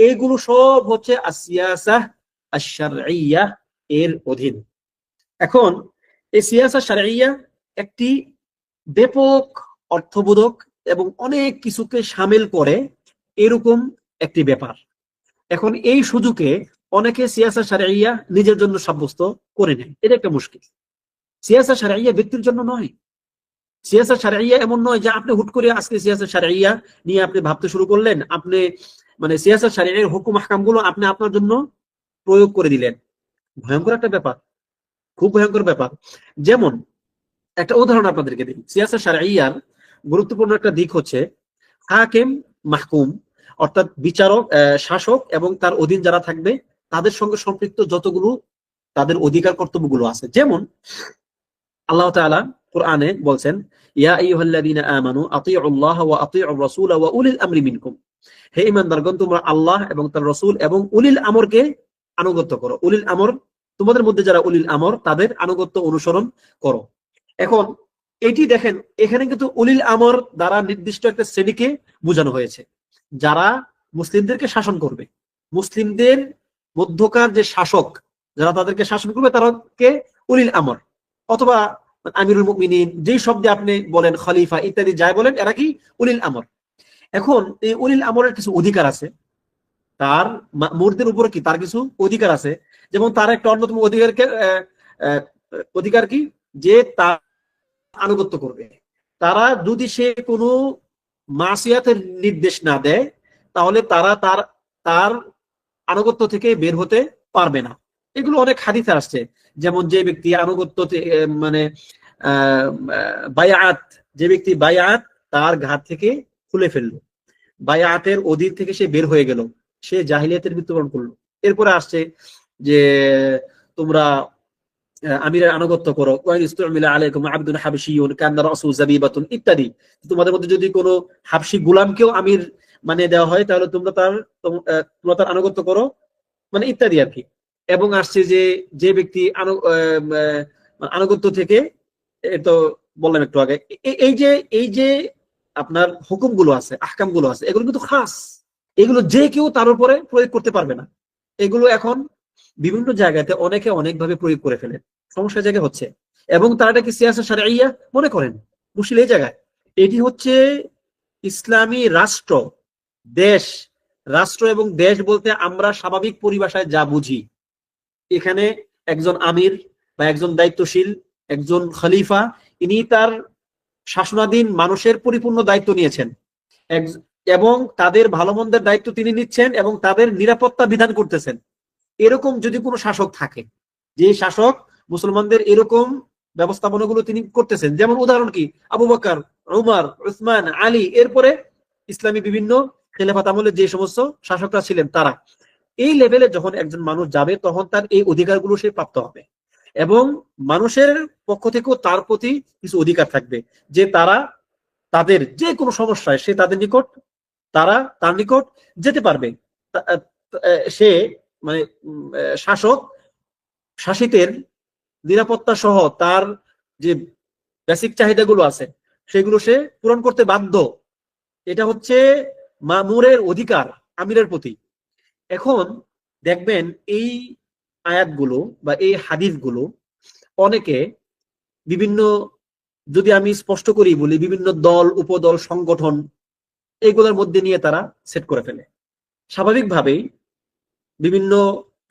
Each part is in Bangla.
এইগুলো সব হচ্ছে আসিয়াসাহ আশ-শারঈয়্যাহ এর অধীন। এখন এই সিয়াসা শারঈয়্যা একটি ব্যাপক অর্থবোধক এবং অনেক কিছুকে শামিল করে এরকম একটি ব্যাপার। এখন এই সুযোগে অনেকে সিয়াসা শারঈয়্যা নিজের জন্য সাব্যস্ত করে নেয়, এটা একটা মুশকিল। সিয়াসা শারঈয়্যা ব্যক্তির জন্য নয়। সিয়াসা শারঈয়্যা এমন নয় যে আপনি হুট করে আজকে সিয়াসা শারঈয়্যা নিয়ে আপনি ভাবতে শুরু করলেন, আপনি মানে সিয়াসা শারঈয়্যার হুকুম আহকাম গুলো আপনি আপনার জন্য প্রয়োগ করে দিলেন। ভয়ঙ্কর একটা ব্যাপার, খুব ভয়ঙ্কর ব্যাপার। যেমন একটা উদাহরণ আপনাদেরকে দিই। সিয়াসা শারঈয়্যার গুরুত্বপূর্ণ একটা দিক হচ্ছে হাকিম মাহকুম, অর্থাৎ বিচারক, শাসক এবং তার অধীন যারা থাকবে তাদের সঙ্গে সম্পৃক্ত যতগুলো তাদের অধিকার কর্তব্যগুলো আছে। যেমন আল্লাহ তাআলা কোরআনে বলছেন, ইয়া আইয়ুহাল্লাযীনা আমানু আতিউল্লাহ ওয়া আতিউর রাসূল ওয়া উলিল আমরি মিনকুম, হে ঈমানদারগণ তোমরা আল্লাহ এবং তার রাসূল এবং উলিল আমরকে আনুগত্য করো। উলিল আমর, তোমাদের মধ্যে যারা উলিল আমর তাদের আনুগত্য অনুসরণ করো। এখন এটি দেখেন, এখানে কিন্তু উলিল আমর দ্বারা নির্দিষ্ট একটা শ্রেণীকে বোঝানো হয়েছে যারা মুসলিমদেরকে শাসন করবে। মুসলিমদের মধ্যকার যে শাসক যারা তাদেরকে শাসন করবে তারাকে উলিল আমর অথবা আমিরুল মুমিনিন, যেই শব্দে আপনি বলেন খলিফা ইত্যাদি যাই বলেন, এরা কি উলিল আমর। এখন এই উলিল আমরের কিছু অধিকার আছে, তার মুরদের উপরে কি তার কিছু অধিকার আছে। যেমন তার একটা অন্যতম অধিকার কি, যে তার আনুগত্য করবে। তারা যদি সে কোনো মাসিয়াতের নির্দেশ না দেয় তাহলে তারা তার তার আনুগত্য থেকে বের হতে পারবে না। এগুলো অনেক হাদিসে আসছে। যেমন যে ব্যক্তি আনুগত্য মানে বায়াত, যে ব্যক্তি বায়াত তার ঘাট থেকে খুলে ফেললো, বায়াতের অধীন থেকে সে বের হয়ে গেল, সে জাহিলিয়াতের মৃত্যুবরণ করলো। এরপরে আসছে যে তোমরা আমিরের আনুগত্য করো, ইত্যাদি। তোমাদের মধ্যে যদি কোনো হাবশি গোলামকেও আমির মানে দেওয়া হয় তাহলে তোমরা তার আনুগত্য করো, মানে ইত্যাদি আর কি। এবং আসছে যে যে ব্যক্তি আনুগত্য থেকে, তো বললাম একটু আগে, এই যে আপনার হুকুম গুলো আছে, আহকাম গুলো আছে, এগুলো কিন্তু খাস, এগুলো যে কেউ তার উপরে প্রয়োগ করতে পারবে না। এগুলো এখন বিভিন্ন জায়গাতে অনেকে অনেকভাবে প্রয়োগ করে ফেলে, সমস্যা জায়গায় হচ্ছে। এবং তারা এটাকে সিয়াসা শারঈয়্যা মনে করেন। মুশকিল এই জায়গায়, এটি হচ্ছে ইসলামী রাষ্ট্র, দেশ, রাষ্ট্র এবং দেশ বলতে আমরা স্বাভাবিক পরিভাষায় যা বুঝি, এখানে একজন আমির বা একজন দায়িত্বশীল, একজন খলিফা, ইনি তার শাসনাধীন মানুষের পরিপূর্ণ দায়িত্ব নিয়েছেন এবং তাদের ভালো মন্দের দায়িত্ব তিনি নিচ্ছেন এবং তাদের নিরাপত্তা বিধান করতেছেন। এরকম যদি কোনো শাসক থাকে, যে শাসক মুসলমানদের এরকম ব্যবস্থাপনাগুলো তিনি করতেছেন, যেমন উদাহরণ কি আবু বকর, উমর, উসমান, আলী, এরপরে ইসলামী বিভিন্ন খেলাফত আমলে যে সমস্ত শাসকরা ছিলেন তারা, এই লেভেলে যখন একজন মানুষ যাবে তখন তার এই অধিকারগুলো সে প্রাপ্ত হবে এবং মানুষের পক্ষ থেকেও তার প্রতি কিছু অধিকার থাকবে, যে তারা তাদের যে কোনো সমস্যায় সে তার নিকট যেতে পারবে। সে মানে শাসক শাসিতের নিরাপত্তা সহ তার যে বেসিক চাহিদাগুলো আছে সেগুলো সে পূরণ করতে বাধ্য। এটা হচ্ছে মামুরের অধিকার আমিরের প্রতি। এখন দেখবেন এই আয়াতগুলো বা এই হাদিসগুলো অনেকে বিভিন্ন, যদি আমি স্পষ্ট করি বলি, বিভিন্ন দল, উপদল, সংগঠন এগুলোর মধ্যে নিয়ে তারা সেট করে ফেলে। স্বাভাবিকভাবেই বিভিন্ন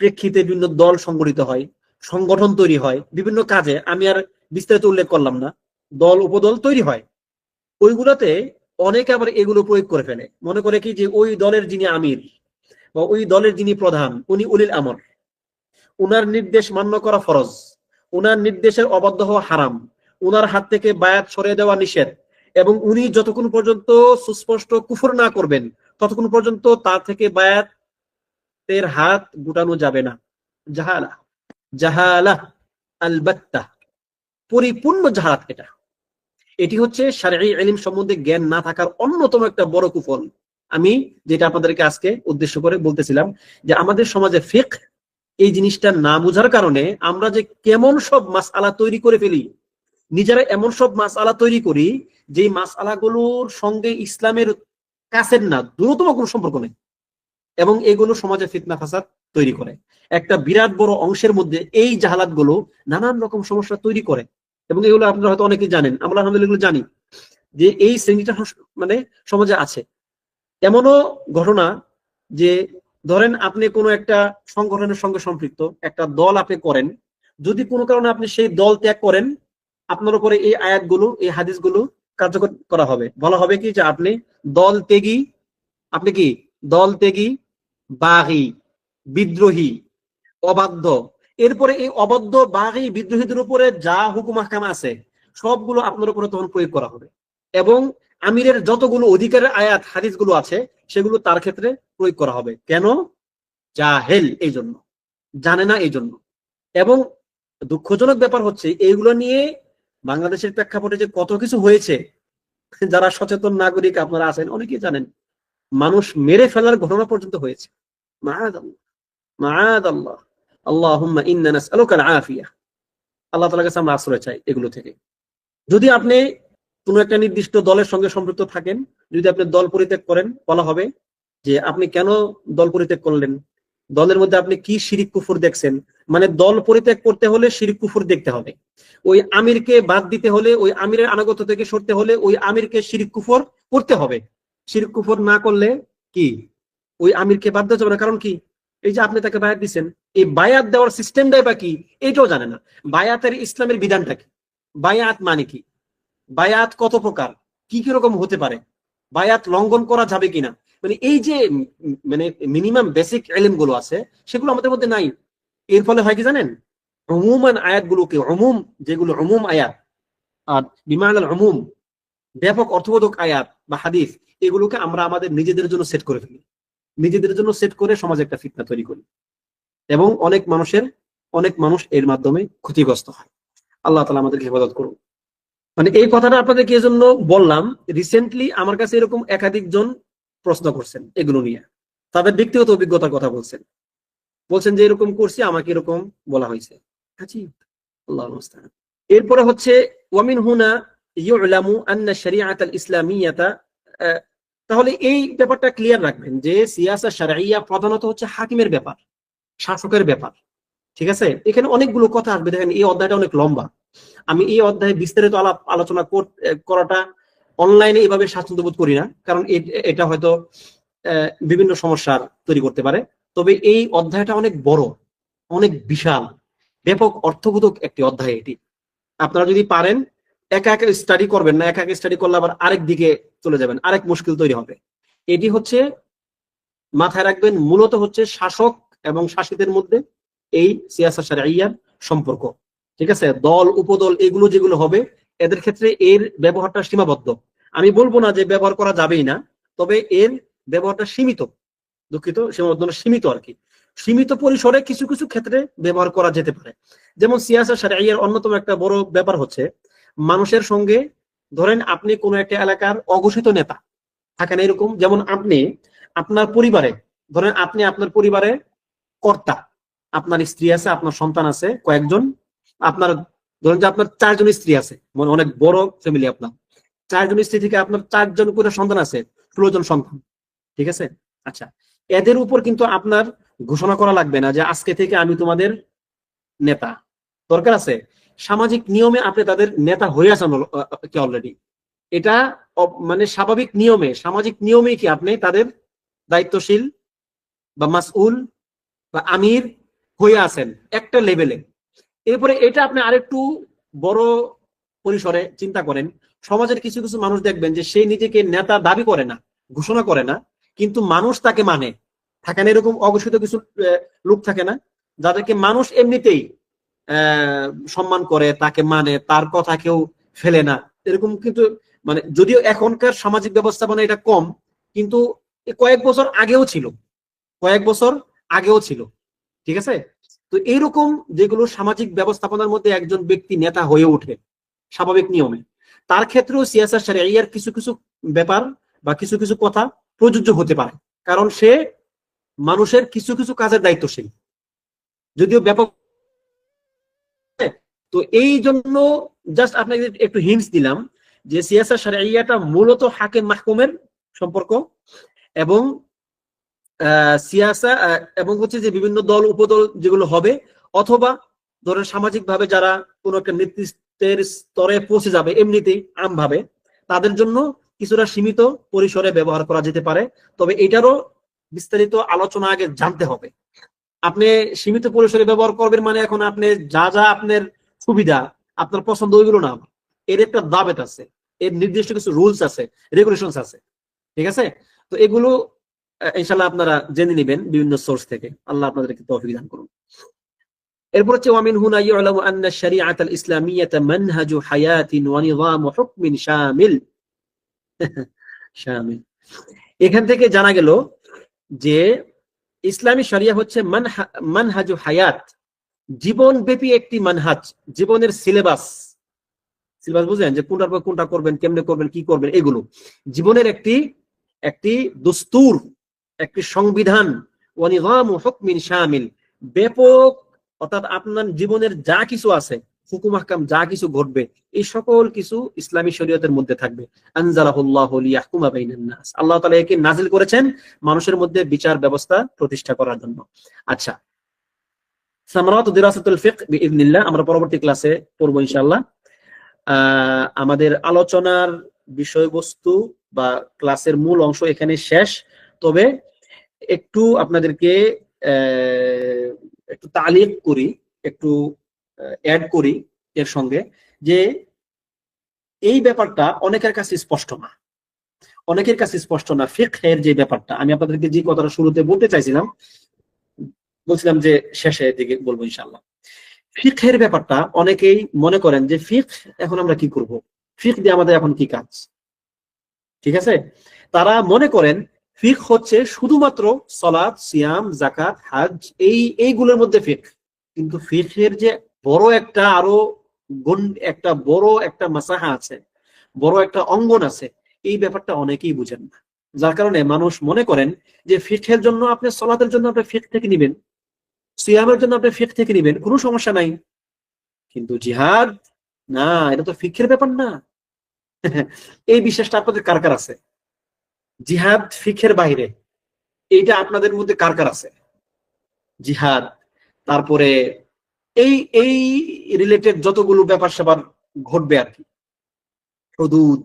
প্রেক্ষিতে বিভিন্ন দল সংগঠিত হয়, সংগঠন তৈরি হয় বিভিন্ন কাজে, আমি আর বিস্তারিত উল্লেখ করলাম না, দল উপদল তৈরি হয়। ওইগুলোতে অনেকে আবার এগুলো প্রয়োগ করে ফেলে, মনে করে কি যে ওই দলের যিনি আমির বা ওই দলের যিনি প্রধান উনি উলিল আমর, উনার নির্দেশ মান্য করা ফরজ, উনার নির্দেশের অবাধ্য হওয়া হারাম, উনার হাত থেকে বায়াত সরিয়ে দেওয়া নিষেধ, এবং উনি যতক্ষণ পর্যন্ত সুস্পষ্ট কুফর না করবেন ততক্ষণ পর্যন্ত তার থেকে বায়াতের হাত গুটানো যাবে না। জাহালা, জাহালা আলবাত্তা, পরিপূর্ণ জাহালাত। এটি হচ্ছে শারঈ ইলম সম্বন্ধে জ্ঞান না থাকার অন্যতম একটা বড় কুফল। আমি যেটা আপনাদেরকে আজকে উদ্দেশ্য করে বলতেছিলাম যে আমাদের সমাজে ফিকহ এই জিনিসটা না বোঝার কারণে আমরা যে কেমন সব মাসআলা তৈরি করে ফেলি, নিজেরা এমন সব মাসআলা তৈরি করি যে মাসআলাগুলোর সঙ্গে ইসলামের কাছের না দূরতম কোনো সম্পর্ক নেই। এবং এগুলো সমাজে ফিতনা ফাসাদ তৈরি করে। একটা বিরাট বড় অংশের মধ্যে এই জাহালাত গুলো নানান রকম সমস্যা তৈরি করে, এবং এগুলো আপনারা হয়তো অনেকেই জানেন, আমরা আলহামদুলিল্লাহ জানি যে এই শ্রেণীটা মানে সমাজে আছে। এমনও ঘটনা যে ধরেন আপনি কোনো একটা সংগঠনের সঙ্গে সম্পৃক্ত, একটা দল আপনি করেন, যদি কোনো কারণে আপনি সেই দল ত্যাগ করেন, আপনার উপরে এই আয়াতগুলো, এই হাদিসগুলো কার্যকর করা হবে। বলা হবে কি যে আপনি দল ত্যাগী, আপনি কি দল ত্যাগী, বাগী, বিদ্রোহী, অবাধ্য। এরপরে এই অবাধ্য, বাগী, বিদ্রোহীদের উপরে যা হুকুম আহকাম আছে সবগুলো আপনার উপরে তখন প্রয়োগ করা হবে, এবং আমিরের যতগুলো অধিকারের আয়াত হাদিসগুলো আছে সেগুলো তার ক্ষেত্রে প্রয়োগ করা হবে। কেন? জাহেল, এই জন্য, জানে না এই জন্য। এবং দুঃখজনক ব্যাপার হচ্ছে এইগুলো নিয়ে বাংলাদেশের প্রেক্ষাপটে যে কত কিছু হয়েছে, যারা সচেতন নাগরিক আপনারা আছেন অনেকেই জানেন, মানুষ মেরে ফেলার ঘটনা পর্যন্ত হয়েছে। মাআযাল্লাহ, মাআযাল্লাহ, আল্লাহুম্মা ইন্না নাসআলুকাল আফিয়া। আল্লাহ তাআলার কাছে আমরা আশ্রয় চাই এগুলো থেকে। যদি আপনি কোন একটা নির্দিষ্ট দলের সঙ্গে সম্পৃক্ত থাকেন, যদি আপনি দল পরিত্যাগ করেন, বলা হবে যে আপনি কেন দল পরিত্যাগ করলেন, দলের মধ্যে আপনি কি শিরিক কুফর দেখছেন। মানে দল পরিত্যাগ করতে হলে শিরিক কুফর দেখতে হবে, ওই আমিরকে বাদ দিতে হলে, ওই আমিরের আনুগত্য থেকে সরতে হলে ওই আমিরকে শিরিক কুফর করতে হবে। শিরিক কুফর না করলে কি ওই আমিরকে বাদ দেওয়া যাবে না। কারণ কি, এই যে আপনি তাকে বায়াত দিচ্ছেন, এই বায়াত দেওয়ার সিস্টেমটাই বা কি এইটাও জানে না। বায়াতের ইসলামের বিধানটা কি, বায়াত মানে কি, বায়াত কত প্রকার, কি কি রকম হতে পারে, বায়াত লঙ্ঘন করা যাবে কিনা, মানে এই যে মানে মিনিমাম বেসিক ইলম গুলো আছে সেগুলো আমাদের মধ্যে নাই। এর ফলে হয় কি জানেন, উমুমান আয়াতগুলোকে, উমুম যেগুলো উমুম আয়াত, আর বিমানাল উমুম ব্যাপক অর্থবোধক আয়াত বা হাদিস, এগুলোকে আমরা আমাদের নিজেদের জন্য সেট করে ফেলি, নিজেদের জন্য সেট করে সমাজে একটা ফিতনা তৈরি করি, এবং অনেক মানুষ এর মাধ্যমে ক্ষতিগ্রস্ত হয়। আল্লাহ তাআলা আমাদেরকে হেফাজত করুন। মানে এই কথাটা আপনাদেরকে এই জন্য বললাম, রিসেন্টলি আমার কাছে এরকম একাধিক জন প্রশ্ন করছেন এগুলো নিয়ে, তাদের ব্যক্তিগত অভিজ্ঞতার কথা বলছেন যে এরকম করছি, আমাকে এরকম বলা হয়েছে। আল্লাহুল মুস্তাআন। এরপরে হচ্ছে ওয়ামিন হুনা ইউলামু আন্না শারিআতাল ইসলামিয়াতা, তাহলে এই ব্যাপারটা ক্লিয়ার রাখবেন যে সিয়াসা শারঈয়া প্রধানত হচ্ছে হাকিমের ব্যাপার, শাসকের ব্যাপার। ঠিক আছে, এখানে অনেকগুলো কথা আসবে। দেখেন এই অধ্যায়টা অনেক লম্বা, আমি এই অধ্যায়ে বিস্তারিত আলোচনা করাটা অনলাইনে এভাবে স্বাচ্ছন্দ্য বোধ করি না, কারণ এটা হয়তো বিভিন্ন সমস্যার তৈরি করতে পারে। তবে এই অধ্যায়টা অনেক বড়, অনেক বিশাল, ব্যাপক অর্থবোধক একটি অধ্যায় এটি। আপনারা যদি পারেন একা একা স্টাডি করবেন না, একা একা স্টাডি করলে আবার আরেক দিকে চলে যাবেন, আরেক মুশকিল তৈরি হবে। এটি হচ্ছে মাথায় রাখবেন, মূলত হচ্ছে শাসক এবং শাসিতের মধ্যে এই সিয়াসা শারঈয়ার সম্পর্ক। ঠিক আছে, দল উপদল এগুলো যেগুলো হবে এদের ক্ষেত্রে এর ব্যবহারটা সীমাবদ্ধ। আমি বলবো না যে ব্যবহার করা যাবেই না, তবে এর ব্যবহারটা সীমিত, দুঃখিত, সীমাবদ্ধ না, সীমিত আর কি। সীমিত পরিসরে কিছু কিছু ক্ষেত্রে ব্যবহার করা যেতে পারে। যেমন সিয়াসা শারঈয়ার অন্যতম একটা বড় ব্যাপার হচ্ছে মানুষের সঙ্গে, ধরেন আপনি কোন একটা এলাকার অঘোষিত নেতা থাকেন এরকম, যেমন আপনি আপনার পরিবারে, ধরেন আপনি আপনার পরিবারে কর্তা, আপনার স্ত্রী আছে, আপনার সন্তান আছে কয়েকজন, আপনার ধরেন যে আপনার 4 জন স্ত্রী আছে, মানে অনেক বড় ফ্যামিলি আপনার, 4 জন স্ত্রী থেকে আপনার 4 জন করে সন্তান আছে, 16 জন সন্তান। ঠিক আছে, আচ্ছা, এদের উপর কিন্তু আপনার ঘোষণা করা লাগবে না যে আজকে থেকে আমি তোমাদের নেতা। দরকার আছে সামাজিক নিয়মে আপনি তাদের নেতা হয়ে আছেন কি অলরেডি, এটা মানে স্বাভাবিক নিয়মে, সামাজিক নিয়মে কি আপনি তাদের দায়িত্বশীল বা মাসউল বা আমির হয়ে আছেন একটা লেভেলে। এরপরে এটা আপনি আরেকটু বড় পরিসরে চিন্তা করেন, সমাজের কিছু কিছু মানুষ দেখবেন যে সে নিজেকে নেতা দাবি করে না, ঘোষণা করে না, কিন্তু মানুষ তাকে মানে। থাকে না এরকম অঘোষিত কিছু লোক থাকে না, যাদেরকে মানুষ এমনিতেই সম্মান করে, তাকে মানে, তার কথা কেউ ফেলে না, এরকম কিন্তু মানে যদিও এখনকার সামাজিক ব্যবস্থাপনা এটা কম, কিন্তু কয়েক বছর আগেও ছিল, কয়েক বছর আগেও ছিল। ঠিক আছে, তো এইরকম যেগুলো সামাজিক ব্যবস্থাপনার মধ্যে একজন ব্যক্তি নেতা হয়ে ওঠে স্বাভাবিক নিয়মে, তার ক্ষেত্রেও সিয়াসা শারঈয়ার কিছু কিছু ব্যাপার বা কিছু কিছু কথা প্রযোজ্য হতে পারে, কারণ সে মানুষের কিছু কিছু কাজের দায়িত্বশীল, যদিও ব্যাপক। তো এই জন্য জাস্ট আপনাকে একটু হিন্টস দিলাম যে সিয়াসা শারঈয়াটা মূলত হাকিম মাহকুমের সম্পর্ক, এবং সিয়াসা এবং হচ্ছে যে বিভিন্ন দল উপদল যেগুলো হবে, অথবা ধরেন সামাজিক ভাবে যারা কোনো একটা নেতৃত্বের স্তরে পৌঁছে যাবে এমনিতেই আমভাবে, তাদের জন্য কিছুটা সীমিত পরিসরে ব্যবহার করা যেতে পারে। তবে এটারও বিস্তারিত আলোচনা আগে জানতে হবে। আপনি সীমিত পরিসরে ব্যবহার করবেন মানে এখন আপনি যা যা আপনার সুবিধা, আপনার পছন্দ, ওইগুলো না। এর একটা দাবেত আছে, এর নির্দিষ্ট কিছু রুলস আছে, রেগুলেশনস আছে, ঠিক আছে? তো এগুলো ইনশাআল্লাহ আপনারা জেনে নেবেন বিভিন্ন সোর্স থেকে। আল্লাহ আপনাদেরকে তৌফিক দান করুন। এরপর হচ্ছে ওয়ামিন হুনা ইউলামু আন্না শারিআতাল ইসলামিয়্যাতা মানহাজু হায়াতিন ওয়া নিযামু হুকমিন শামিল। শামিল, এখান থেকে জানা গেল যে ইসলামী শরিয়া হচ্ছে মানহাজু হায়াত, জীবনব্যাপী একটি মানহাজ, জীবনের সিলেবাস। সিলেবাস বুঝেন, যে কোনটার পর কোনটা করবেন, কেমনে করবেন, কি করবেন, এগুলো জীবনের একটি দস্তুর, একটি সংবিধান। ওয়া নিযামু হুকমিন শামিল, ব্যাপক, অর্থাৎ আপনার জীবনের যা কিছু আছে, হুকুম আহকাম যা কিছু ঘটবে, এই সকল কিছু ইসলামী শরীয়তের মধ্যে থাকবে। আনজালাহুল্লাহু লিয়াহকুমা বাইনান নাস, আল্লাহ তাআলা একে নাজিল করেছেন মানুষের মধ্যে বিচার ব্যবস্থা প্রতিষ্ঠা করার জন্য। আচ্ছা, সামারাত দিরাসাতুল ফিকহ বিইذنিল্লাহ আমরা পরবর্তী ক্লাসে পড়ব ইনশাআল্লাহ। আমাদের আলোচনার বিষয়বস্তু বা ক্লাসের মূল অংশ এখানে শেষ। তবে একটু আপনাদেরকে একটু তালিক করি, একটু অ্যাড করি এর সঙ্গে, যে এই ব্যাপারটা অনেকের কাছে স্পষ্ট না, অনেকের কাছে স্পষ্ট না। ফিকহের যে ব্যাপারটা, আমি আপনাদেরকে যে কথাটা শুরুতে বলতে চাইছিলাম, বলছিলাম যে শেষের দিকে বলবো ইনশাআল্লাহ। ফিকহের ব্যাপারটা অনেকেই মনে করেন যে ফিকহ এখন আমরা কি করব, ফিকহ দিয়ে আমাদের এখন কি কাজ, ঠিক আছে? তারা মনে করেন ফিকহ হচ্ছে শুধুমাত্র সালাত, সিয়াম, যাকাত, হজ, এইগুলোর মধ্যে ফিকহ। কিন্তু ফিকহের যে বড় একটা আরো বড় একটা মাসাহা আছে, বড় একটা অঙ্গন আছে, এই ব্যাপারটা অনেকেই বুঝেন না। যার কারণে মানুষ মনে করেন যে ফিকহের জন্য আপনি সালাতের জন্য আপনি ফিকহ থেকে নিবেন, সিয়ামের জন্য আপনি ফিকহ থেকে নিবেন, কোনো সমস্যা নাই। কিন্তু জিহাদ না, এটা তো ফিকহের ব্যাপার না। এই বিশ্বাসটা আপনাদের কার কার আছে? জিহাদ ফিকহের বাইরে, এইটা আপনাদের মধ্যে কার কার আছে? জিহাদ, তারপরে এই এই রিলেটেড যতগুলো ব্যাপার স্যাপার ঘটবে আর কি, হুদুদ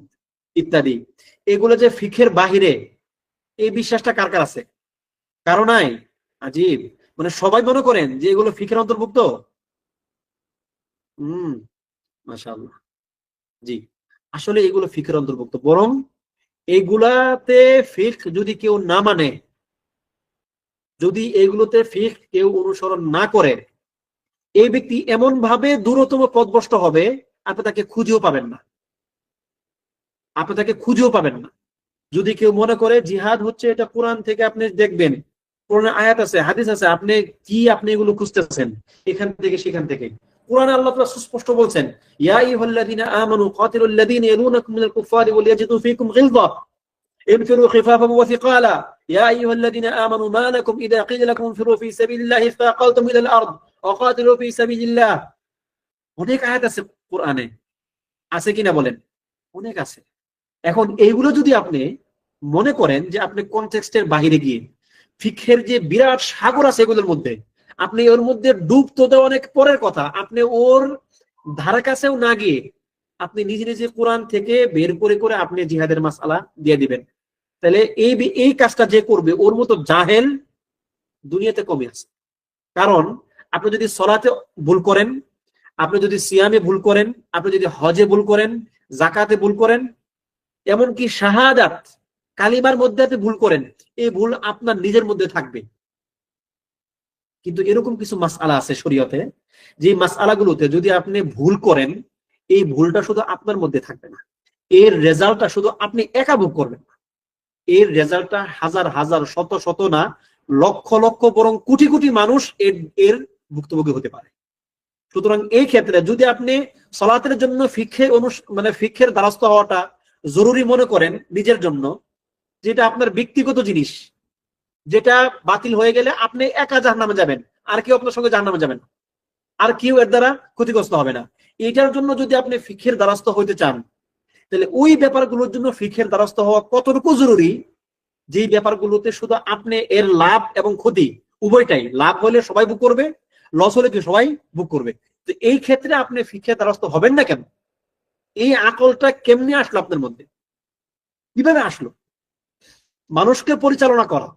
ইত্যাদি, এগুলো যে ফিকহের বাহিরে, এই বিশ্বাসটা কার কার আছে? কারো নাই? আজীব, মানে সবাই মনে করেন যে এগুলো ফিকহের অন্তর্ভুক্ত। মাশাআল্লাহ, জি, আসলে এগুলো ফিকহের অন্তর্ভুক্ত। বরং এইগুলাতে ফিকহ যদি কেউ না মানে, যদি এগুলোতে ফিকহ কেউ অনুসরণ না করে, এই ব্যক্তি এমন ভাবে দূরতম পথভ্রষ্ট হবে, আপনি তাকে খুঁজেও পাবেন না, আপনি তাকে খুঁজেও পাবেন না। যদি কেউ মনে করে জিহাদ হচ্ছে এটা কোরআন থেকে, আপনি দেখবেন কোরআনে আয়াত আছে, হাদিস আছে, আপনি এগুলো খুঁজতেছেন এখান থেকে সেখান থেকে। কোরআনে আল্লাহ তাআলা সুস্পষ্ট বলছেন, ইয়া আইয়ুহাল্লাযীনা আমানু কাতিলুল্লাযীনা ইয়ালুনাকুম মিনাল কুফফারি ওয়ালিয়াজিদু ফীকুম গিলযা انفروا خفافا وثقالا يا ايها الذين امنوا ما لكم اذا قيل لكم انفروا في سبيل الله اثاقلتم الى الارض وقاتلوا في سبيل الله। অনেক আয়াত আছে কোরআনে, আছে কিনা বলেন? অনেক আছে। এখন এইগুলো যদি আপনি মনে করেন যে আপনি কনটেক্সটের বাইরে গিয়ে, ফিকহের যে বিরাট সাগর আছে এগুলোর মধ্যে, আপনি ওর মধ্যে ডুব তো দেওয়া অনেক পরের কথা, আপনি ওর ধারে কাছেও না গিয়ে আপনি নিজে নিজে কোরআন থেকে বের করে করে আপনি জিহাদের মাসআলা দিয়ে দিবেন, তাহলে এই কাজটা যে করবে ওর মতো জাহেল দুনিয়াতে কমে আছে। কারণ আপনি যদি সলাতে ভুল করেন, আপনি যদি সিয়ামে ভুল করেন, আপনি যদি হজে ভুল করেন, যাকাতে ভুল করেন, এমনকি শাহাদাত কালিমার মধ্যে আপনি ভুল করেন, এই ভুল আপনার নিজের মধ্যে থাকবে। কিন্তু এরকম কিছু মাসআলা আছে শরীয়তে, যে মাসআলাগুলোতে যদি আপনি ভুল করেন, এই ভুলটা শুধু আপনার মধ্যে থাকবে না, এর রেজাল্টটা শুধু আপনি একা ভোগ করবেন না, এর রেজাল্টটা হাজার হাজার, শত শত না, লক্ষ লক্ষ, বরং কোটি কোটি মানুষ এর ভুক্তভোগী হতে পারে। সুতরাং এই ক্ষেত্রে যদি আপনি সালাতের জন্য ফিকহের দ্বারস্থ হওয়াটা জরুরি মনে করেন নিজের জন্য, যেটা আপনার ব্যক্তিগত জিনিস, যেটা বাতিল হয়ে গেলে আপনি একা জাহান্নামে যাবেন, আর কেউ আপনার সঙ্গে জাহান্নামে যাবেন, আর কেউ এর দ্বারা ক্ষতিগ্রস্ত হবে না। এটার জন্য যদি আপনি ফিকহের দ্বারস্থ হইতে চান, তাহলে ওই ব্যাপারগুলোর জন্য ফিকহের দ্বারস্থ হওয়া কতটুকু জরুরি, যেই ব্যাপারগুলোতে শুধু আপনি এর লাভ এবং ক্ষতি উভয়টাই, লাভ হলে সবাই বুক করবে, লস হলে কি সবাই বুক করবে, তো এই ক্ষেত্রে আপনি ফিকহের দ্বারস্থ হবেন না কেন? এই আকলটা কেমনে আসলো আপনার মধ্যে, কিভাবে আসলো? মানুষকে পরিচালনা করা,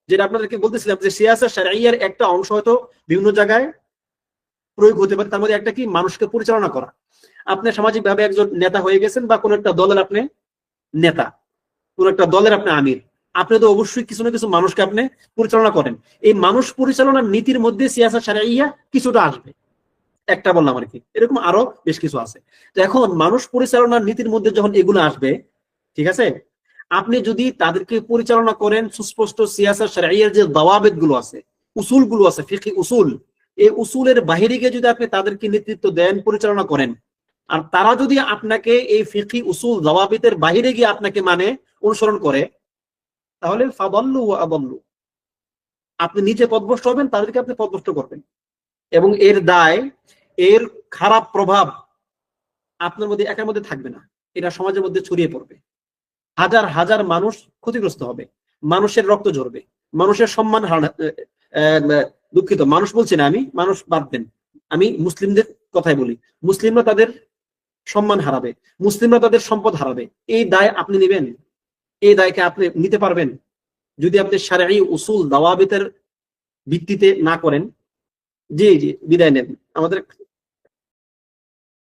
যেটা আপনাদেরকে বলতেছিলাম যে সিয়াসা শারঈয়ার একটা অংশ হয়তো বিভিন্ন জায়গায় প্রয়োগ হতে পারে, তার মধ্যে একটা কি মানুষকে পরিচালনা করা। আপনি সামাজিক ভাবে একজন নেতা হয়ে গেছেন, বা কোন একটা দলের আপনি নেতা, কোন একটা দলের আপনি আমির, আপনি তো অবশ্যই কিছু না কিছু মানুষকে আপনি পরিচালনা করেন। এই মানুষ পরিচালনার নীতির মধ্যে সিয়াসা শারঈয়া কিছুটা আসবে, একটা বললাম আর কি, এরকম আরো বেশ কিছু আছে। তো এখন মানুষ পরিচালনার নীতির মধ্যে যখন এগুলো আসবে, ঠিক আছে, আপনি যদি তাদেরকে পরিচালনা করেন সুস্পষ্ট সিয়াসা শারঈয়ার যে দাওয়াবিত গুলো আছে, উসুল গুলো আছে, ফিকহি উসুল, এই উসুলের বাহিরে গিয়ে যদি আপনি তাদেরকে নেতৃত্ব দেন, পরিচালনা করেন, আর তারা যদি আপনাকে এই ফিকহি উসুল দাওয়াবিতের বাহিরে গিয়ে আপনাকে মানে অনুসরণ করে, তাহলে ফাদাল্লু ওয়া আদাল্লু, আপনি নিচে পথভ্রষ্ট হবেন, তাদেরকে আপনি পথভ্রষ্ট করবেন, এবং এর দায়, এর খারাপ প্রভাব আপনার মধ্যে একার মধ্যে থাকবে না, এটা সমাজের মধ্যে ছড়িয়ে পড়বে, হাজার হাজার মানুষ ক্ষতিগ্রস্ত হবে, মানুষের রক্ত ঝরবে, মানুষের সম্মান দুঃখিত, মানুষ বলছি না আমি, মানুষ বাদ দেন, আমি মুসলিমদের কথাই বলি, মুসলিমরা তাদের সম্মান হারাবে, মুসলিমরা তাদের সম্পদ হারাবে। এই দায় আপনি নেবেন? এই দায়কে আপনি নিতে পারবেন যদি আপনি শারঈ উসুল দাওয়াবিতের ভিত্তিতে না করেন? জি জি, বিদায় নেন, আমাদের